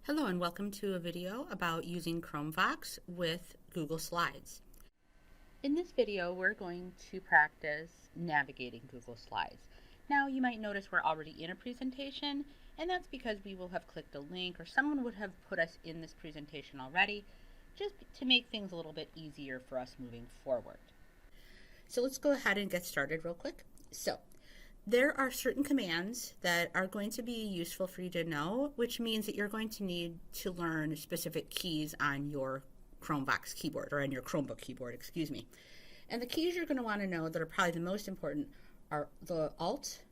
Hello and welcome to a video about using ChromeVox with Google Slides. In this video we're going to practice navigating Google Slides. Now you might notice we're already in a presentation, and that's because we will have clicked a link or someone would have put us in this presentation already, just to make things a little bit easier for us moving forward. So let's go ahead and get started real quick. There are certain commands that are going to be useful for you to know, which means that you're going to need to learn specific keys on your ChromeVox keyboard, or on your Chromebook keyboard, excuse me. And the keys you're going to want to know that are probably the most important are the Alt,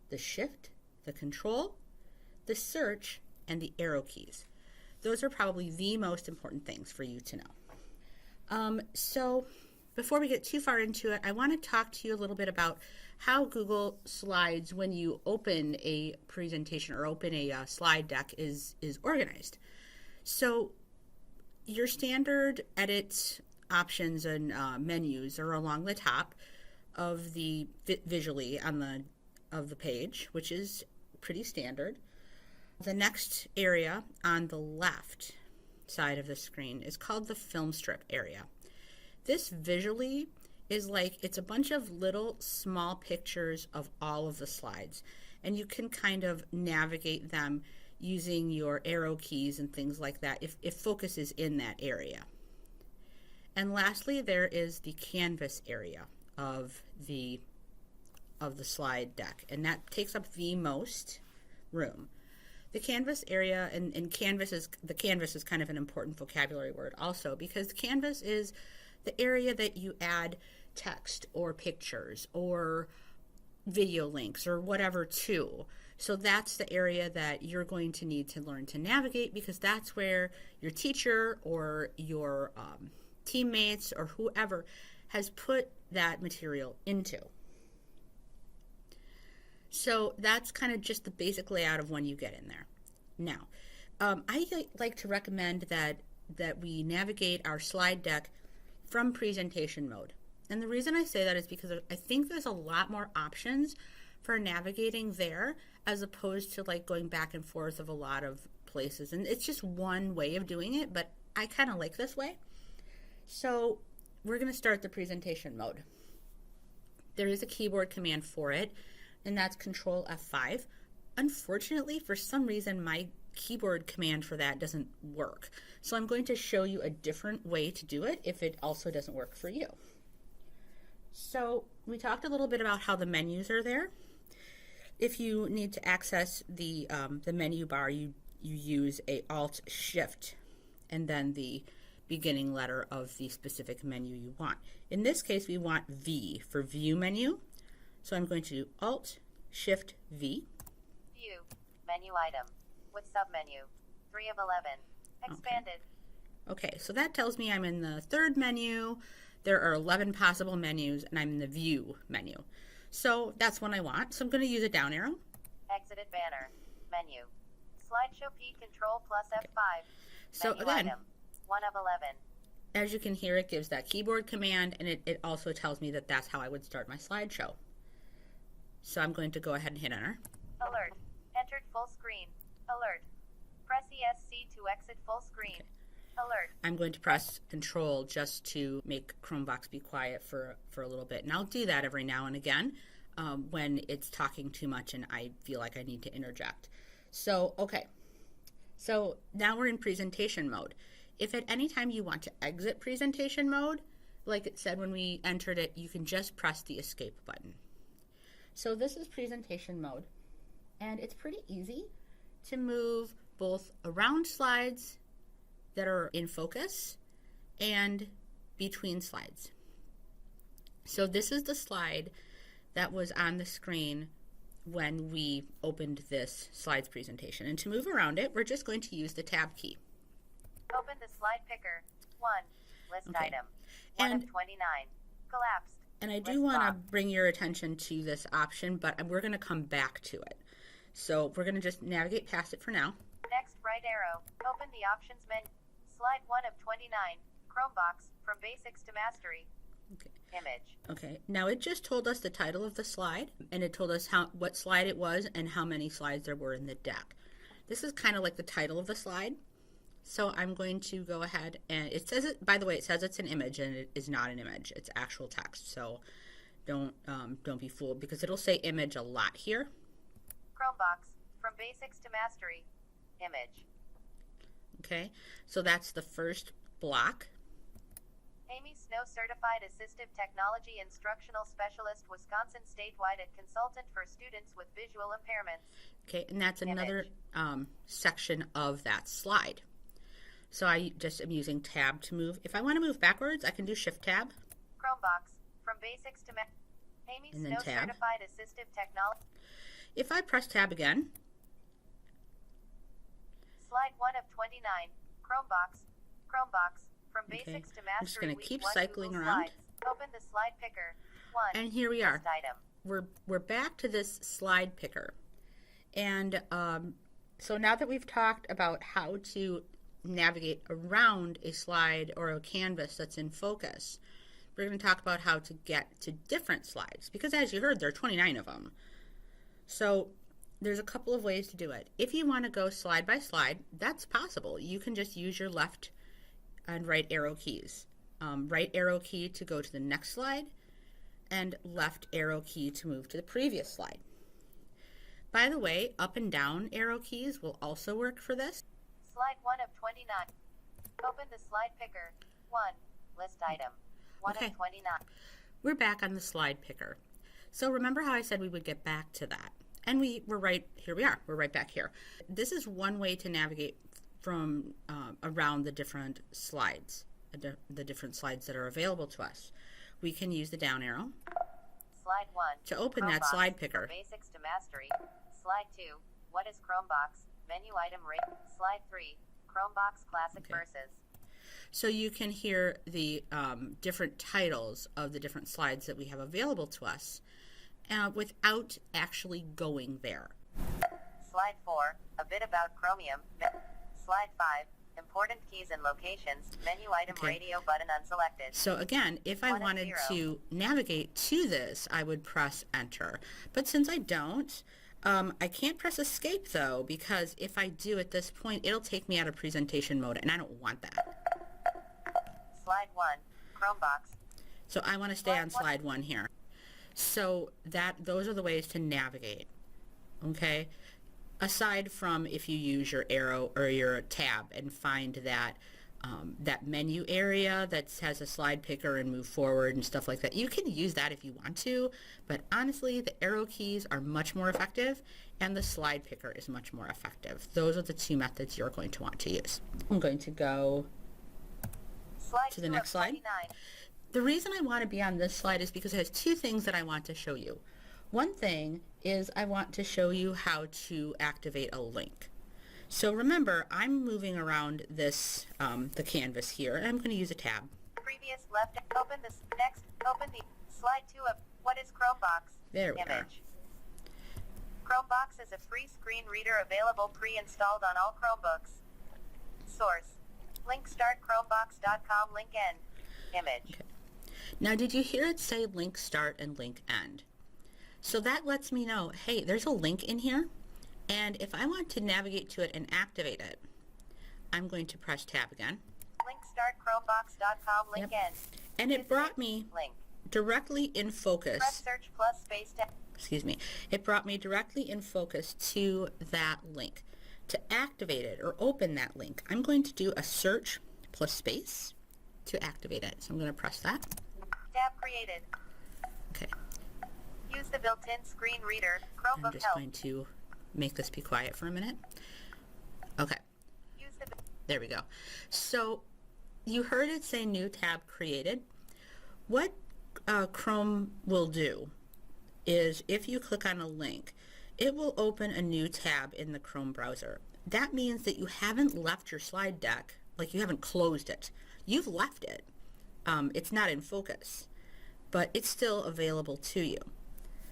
the Shift, the Control, the Search, and the arrow keys. Those are probably the most important things for you to know. So before we get too far into it, I want to talk to you a little bit about how Google Slides, when you open a presentation or open a slide deck, is organized. So your standard edit options and menus are along the top of the visually on the page, which is pretty standard. The next area on the left side of the screen is called the film strip area. This visually is like, it's a bunch of little small pictures of all of the slides, and you can kind of navigate them using your arrow keys and things like that if focus is in that area. And lastly, there is the canvas area of the slide deck, and that takes up the most room. The canvas area, and the canvas is kind of an important vocabulary word also, because canvas is the area that you add text or pictures or video links or whatever to. So that's the area that you're going to need to learn to navigate, because that's where your teacher or your teammates or whoever has put that material into. So that's kind of just the basic layout of when you get in there. Now, I like to recommend that we navigate our slide deck from presentation mode. And the reason I say that is because I think there's a lot more options for navigating there as opposed to like going back and forth of a lot of places. And it's just one way of doing it, but I kind of like this way. So we're going to start the presentation mode. There is a keyboard command for it, and that's Control F5. Unfortunately, for some reason, my keyboard command for that doesn't work. So I'm going to show you a different way to do it if it also doesn't work for you. So we talked a little bit about how the menus are there. If you need to access the menu bar, you use a Alt Shift and then the beginning letter of the specific menu you want. In this case, we want V for View menu. So I'm going to do Alt Shift V. View menu item with submenu 3 of 11 expanded. Okay, so that tells me I'm in the third menu. There are 11 possible menus, and I'm in the View menu. So that's one I want. So I'm going to use a down arrow. Exited banner menu. Slideshow P Control plus F5. So Menu again, item 1 of 11. As you can hear, it gives that keyboard command, and it also tells me that that's how I would start my slideshow. So I'm going to go ahead and hit enter. Alert. Entered full screen. Alert. Press ESC to exit full screen. Okay. Alert. I'm going to press Control just to make ChromeVox be quiet for a little bit. And I'll do that every now and again when it's talking too much and I feel like I need to interject. So, okay. So now we're in presentation mode. If at any time you want to exit presentation mode, like it said when we entered it, you can just press the escape button. So this is presentation mode, and it's pretty easy to move both around slides that are in focus and between slides. So this is the slide that was on the screen when we opened this slides presentation. And to move around it, we're just going to use the Tab key. Open the slide picker. 1. List Okay. item. 1 of 29. Collapsed. And I do List want to box. bring your attention to this option, but we're going to come back to it. So we're going to just navigate past it for now. Next right arrow. Open the options menu. Slide 1 of 29. ChromeVox from basics to mastery. Okay. Image. Okay. Now it just told us the title of the slide, and it told us what slide it was and how many slides there were in the deck. This is kind of like the title of the slide. So I'm going to go ahead and it says it, by the way, it says it's an image and it is not an image. It's actual text. So don't be fooled because it'll say image a lot here. ChromeVox, from basics to mastery. Image. Okay, so that's the first block. Amy Snow, Certified Assistive Technology Instructional Specialist, Wisconsin, statewide and consultant for students with visual impairments. Okay, and that's another section of that slide. So I just am using tab to move. If I want to move backwards, I can do shift tab. ChromeVox, from basics to Amy And then Snow, tab. Certified Assistive Technology. If I press tab again, Slide 1 of 29. ChromeVox, from basics to mastery. I'm just going to week keep 1 cycling Google around. Slides. Open the slide picker. 1. And here we are. List item. We're back to this slide picker. And so now that we've talked about how to navigate around a slide or a canvas that's in focus, we're going to talk about how to get to different slides, because as you heard, there are 29 of them. So there's a couple of ways to do it. If you want to go slide by slide, that's possible. You can just use your left and right arrow keys. Right arrow key to go to the next slide, and left arrow key to move to the previous slide. By the way, up and down arrow keys will also work for this. Slide 1 of 29. Open the slide picker. 1. List item. 1 Okay. of 29. We're back on the slide picker. So remember how I said we would get back to that? And we're right, here we are. We're right back here. This is one way to navigate from around the different slides, the different slides that are available to us. We can use the down arrow Slide 1. to open that ChromeVox, slide picker. from basics to mastery. Slide 2. What is ChromeVox? Menu item rate. Slide 3. ChromeVox Classic Okay. Verses. So you can hear the different titles of the different slides that we have available to us without actually going there. Slide 4. A bit about Chromium. Slide 5. Important keys and locations. Menu item Okay. radio button unselected. So again, if I 1 of wanted 0. to navigate to this, I would press enter. But since I don't, I can't press escape though, because if I do at this point, it'll take me out of presentation mode, and I don't want that. Slide 1. ChromeVox. So I want to stay on slide 1 here. So those are the ways to navigate, okay? Aside from if you use your arrow or your tab and find that that menu area that has a slide picker and move forward and stuff like that. You can use that if you want to, but honestly, the arrow keys are much more effective and the slide picker is much more effective. Those are the two methods you're going to want to use. I'm going to go Slide to the 2 next of slide. 29. The reason I want to be on this slide is because it has two things that I want to show you. One thing is I want to show you how to activate a link. So remember, I'm moving around this, the canvas here, and I'm going to use a tab. Previous left. Open this. Next. Open the slide 2 of what is ChromeVox? There we are. Image. ChromeVox is a free screen reader available pre-installed on all Chromebooks. Source. Link start ChromeVox.com. Link end. Image. Okay. Now, did you hear it say link start and link end? So that lets me know, hey, there's a link in here, and if I want to navigate to it and activate it, I'm going to press tab again. Link start ChromeVox.com. Link Yep. end. And it brought me Link. directly in Press focus. search plus space tab. Excuse me. It brought me directly in focus to that link. To activate it or open that link, I'm going to do a search plus space to activate it. So I'm going to press that. Tab created. Okay. Use the built-in screen reader. I'm Chromebook just help. going to make this be quiet for a minute. Okay. Use the There we go. So you heard it say new tab created. What Chrome will do is if you click on a link, it will open a new tab in the Chrome browser. That means that you haven't left your slide deck, like you haven't closed it. You've left it. It's not in focus, but it's still available to you.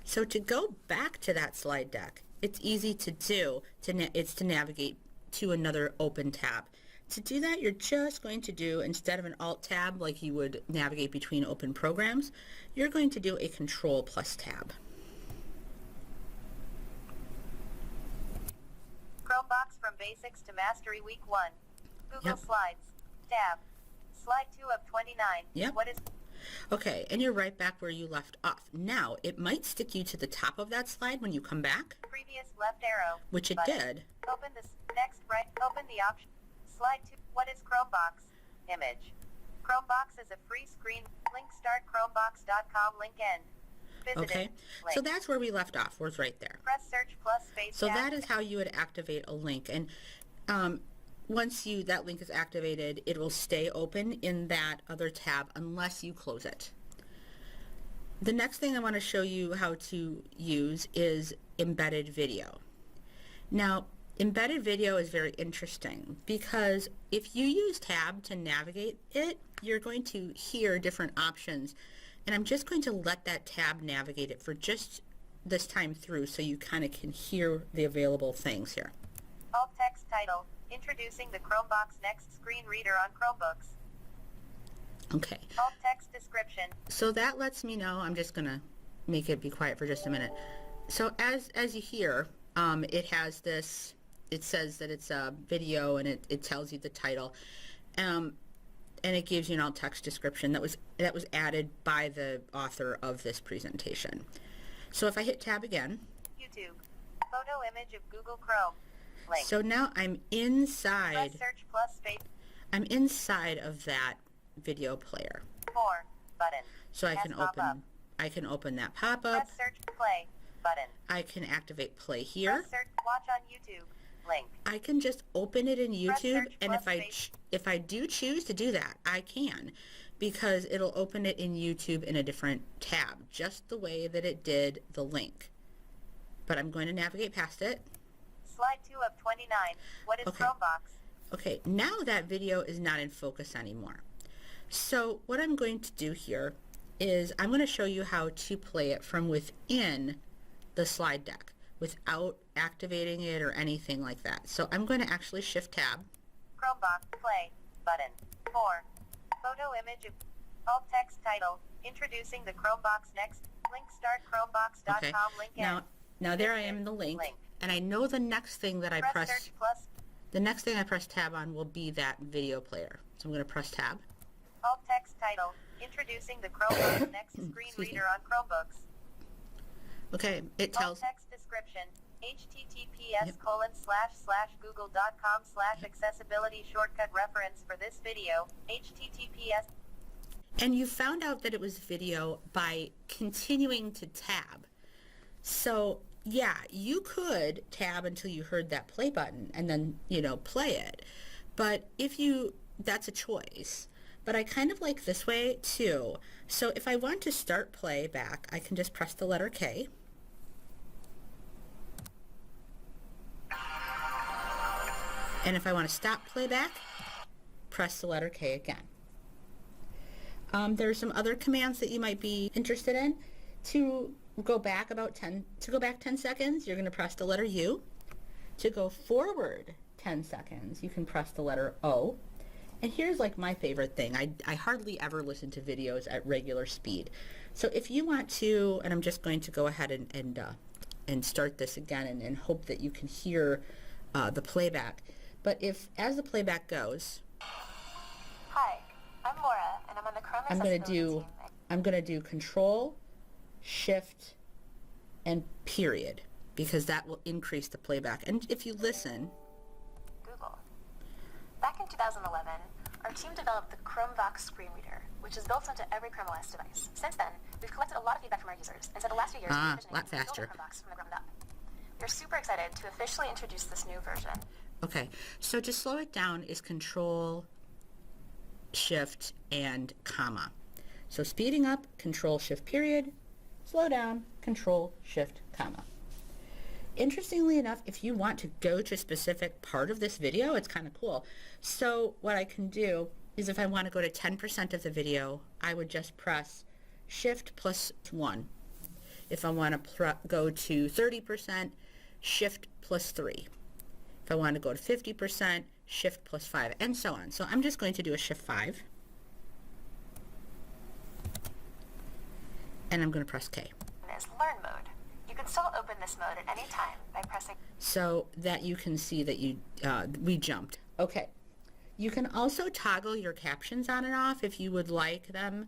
So to go back to that slide deck, it's easy to do. It's to navigate to another open tab. To do that, you're just going to do, instead of an Alt tab like you would navigate between open programs, you're going to do a Control plus tab. ChromeVox from Basics to Mastery Week 1. Google Yep. Slides. Tab. Slide 2 of 29. Yep. What is Okay, and you're right back where you left off. Now, it might stick you to the top of that slide when you come back, previous left arrow? which it Button. did. Open this. Next right. Open the option. Slide 2. What is ChromeVox? Image. ChromeVox is a free screen. Link start ChromeVox.com. Link end. Visited. Okay, Link. so that's where we left off, was right there. Press search plus space. So tab. that is how you would activate a link. And once that link is activated, it will stay open in that other tab unless you close it. The next thing I want to show you how to use is embedded video. Now, embedded video is very interesting because if you use tab to navigate it, you're going to hear different options. And I'm just going to let that tab navigate it for just this time through so you kind of can hear the available things here. Alt text title. Introducing the ChromeVox Next Screen Reader on Chromebooks. Okay, Alt text description. so that lets me know. I'm just going to make it be quiet for just a minute. So as you hear, it has this, it says that it's a video and it tells you the title. And it gives you an alt text description that was added by the author of this presentation. So if I hit tab again, YouTube. Photo image of Google Chrome. Link. so now I'm inside. Press search plus space. I'm inside of that video player. More. Button. So I As can pop-up. open that pop-up. Press search play. Button. I can activate play here. Press search watch on YouTube. Link. I can just open it in Press YouTube, search and plus space. if I do choose to do that, I can, because it'll open it in YouTube in a different tab, just the way that it did the link. But I'm going to navigate past it. Slide 2 of 29. What is Okay. ChromeVox? Okay, now that video is not in focus anymore. So what I'm going to do here is I'm going to show you how to play it from within the slide deck without activating it or anything like that. So I'm going to actually shift tab. ChromeVox play. Button. More. Photo image of alt text title. Introducing the ChromeVox Next. Link start ChromeVox.com. Okay, Link now end. there I am in the link, and I know the next thing that I Press press, search plus the next thing I press tab on will be that video player. So I'm going to press tab. alt text title. Introducing the ChromeVox Next Screen Excuse me. Reader on Chromebooks. Okay, it Alt tells, text description. https://google.com/accessibility shortcut reference for this video. https. and you found out that it was video by continuing to tab. So yeah, you could tab until you heard that play button and then, play it. But that's a choice. But I kind of like this way too. So if I want to start playback, I can just press the letter K. And if I want to stop playback, press the letter K again. There's some other commands that you might be interested in. To go back 10 seconds, you're going to press the letter U. To go forward 10 seconds, you can press the letter O. And here's like my favorite thing. I hardly ever listen to videos at regular speed. So if you want to, and I'm just going to go ahead and start this again and hope that you can hear the playback. But as the playback goes, Hi, I'm Laura, and I'm on the Chrome I'm going to do Control, Shift, and period, because that will increase the playback. And if you listen, Google. Back in 2011, our team developed the ChromeVox screen reader, which is built into every Chrome OS device. Since then, we've collected a lot of feedback from our users, and spent the last few years revisioning lot and building faster. ChromeVox from the ground up. We're super excited to officially introduce this new version. okay, so to slow it down is Control, Shift, and comma. So speeding up, Control, Shift, period. Slow down, Control, Shift, comma. Interestingly enough, if you want to go to a specific part of this video, it's kind of cool. So what I can do is if I want to go to 10% of the video, I would just press Shift plus 1. If I want to go to 30%, Shift plus 3. If I want to go to 50%, Shift plus 5, and so on. So I'm just going to do a Shift 5. And I'm going to press K. Is Learn mode. You can still open this mode at any time by pressing So that you can see that we jumped. Okay. You can also toggle your captions on and off if you would like them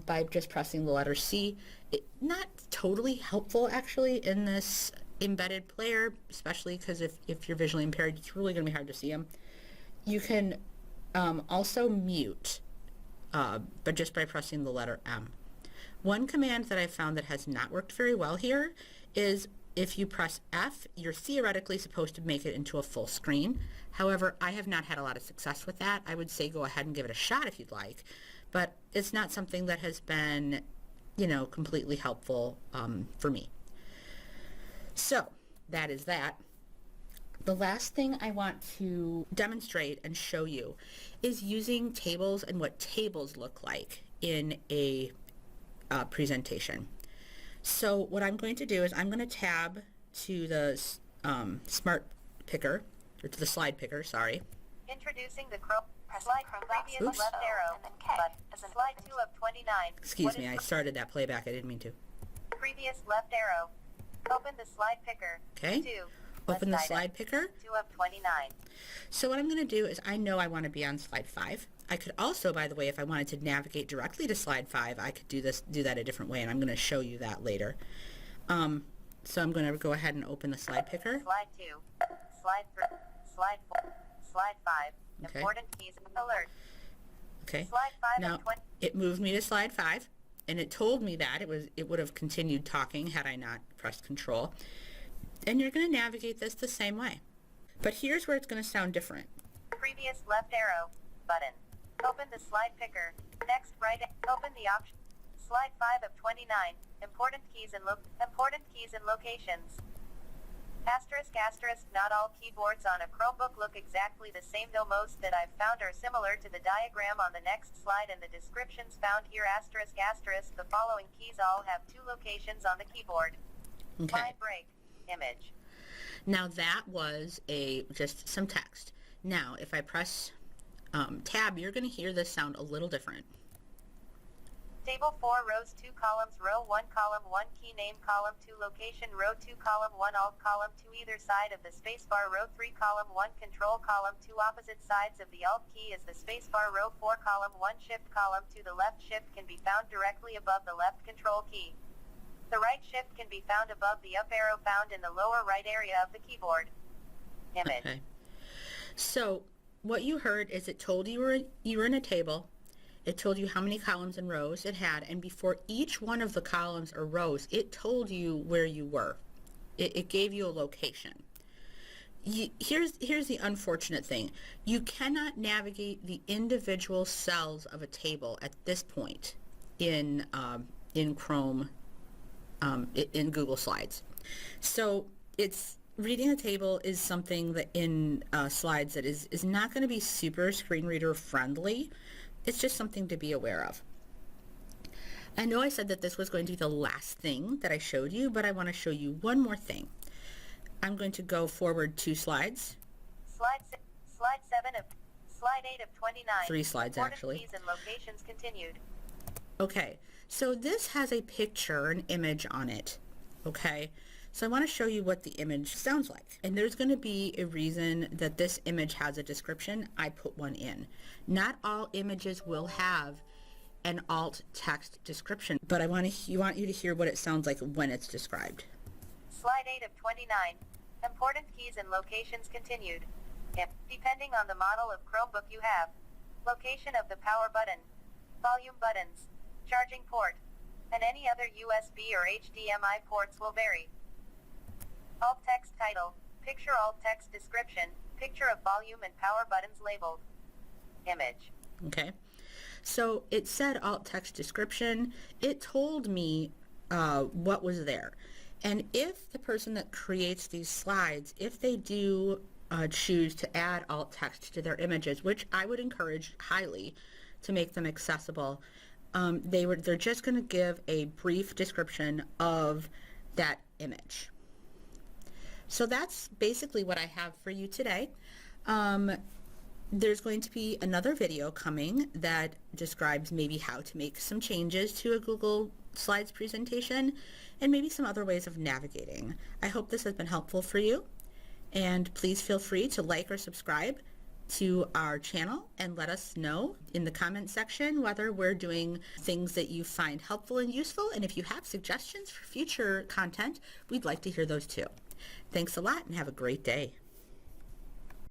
by just pressing the letter C. Not totally helpful actually in this embedded player, especially because if you're visually impaired, it's really going to be hard to see them. You can also mute, but just by pressing the letter M. One command that I found that has not worked very well here is if you press F, you're theoretically supposed to make it into a full screen. However, I have not had a lot of success with that. I would say go ahead and give it a shot if you'd like, but it's not something that has been, you know, completely helpful for me. So that is that. The last thing I want to demonstrate and show you is using tables and what tables look like in a presentation. So what I'm going to do is I'm going to tab to the smart picker, or to the slide picker, sorry. Introducing the slide previous Oops. left arrow. And then K as in Slide 2 of 29. Excuse me, I started that playback. I didn't mean to. Previous left arrow. Open the slide picker. Okay. 2. Open the List item. slide picker. 2 of 29. So what I'm going to do is I know I want to be on slide 5. I could also, by the way, if I wanted to navigate directly to slide 5, I could do that a different way, and I'm going to show you that later. So I'm going to go ahead and open the slide picker. Slide 2. Slide 3. Slide 4. Slide 5. Okay. Important keys. Alert. Okay. Slide 5 Now of 20. it moved me to slide 5, and it told me that it would have continued talking had I not pressed Control. And you're going to navigate this the same way. But here's where it's going to sound different. Previous left arrow. Button. Open the slide picker. Next right. Open the option. Slide 5 of 29. Important keys and locations. Asterisk asterisk. Not all keyboards on a Chromebook look exactly the same, though most that I've found are similar to the diagram on the next slide and the descriptions found here. Asterisk asterisk. The following keys all have 2 locations on the keyboard. Okay. Line break. Image. Now that was just some text. Now if I press tab, you're going to hear this sound a little different. Table 4 rows 2 columns, row 1 column 1 key name, column 2 location, row 2 column 1 alt, column 2 either side of the spacebar, row 3 column 1 control, column 2 opposite sides of the alt key is the spacebar, row 4 column 1 shift, column 2 the left shift can be found directly above the left control key. The right shift can be found above the up arrow found in the lower right area of the keyboard. Image. Okay. So what you heard is it told you were in a table. It told you how many columns and rows it had, and before each one of the columns or rows, it told you where you were. It gave you a location. Here's the unfortunate thing. You cannot navigate the individual cells of a table at this point in Chrome, in Google Slides. So reading a table is something that in Slides that is not going to be super screen reader friendly. It's just something to be aware of. I know I said that this was going to be the last thing that I showed you, but I want to show you one more thing. I'm going to go forward 2 slides. Slide 7 of slide 8 of 29. 3 slides Important actually. keys and locations continued. Okay, so this has a picture, an image on it. Okay, so I want to show you what the image sounds like. And there's going to be a reason that this image has a description. I put one in. Not all images will have an alt text description, but I want you to hear what it sounds like when it's described. Slide 8 of 29. Important keys and locations continued. Depending on the model of Chromebook you have. Location of the power button. Volume buttons. Charging port. And any other USB or HDMI ports will vary. Alt text title. Picture alt text description. Picture of volume and power buttons labeled. Image. Okay, so it said alt text description. It told me what was there. And if the person that creates these slides, if they do choose to add alt text to their images, which I would encourage highly to make them accessible, they're just going to give a brief description of that image. So that's basically what I have for you today. There's going to be another video coming that describes maybe how to make some changes to a Google Slides presentation and maybe some other ways of navigating. I hope this has been helpful for you, and please feel free to like or subscribe to our channel and let us know in the comment section whether we're doing things that you find helpful and useful. And if you have suggestions for future content, we'd like to hear those too. Thanks a lot and have a great day.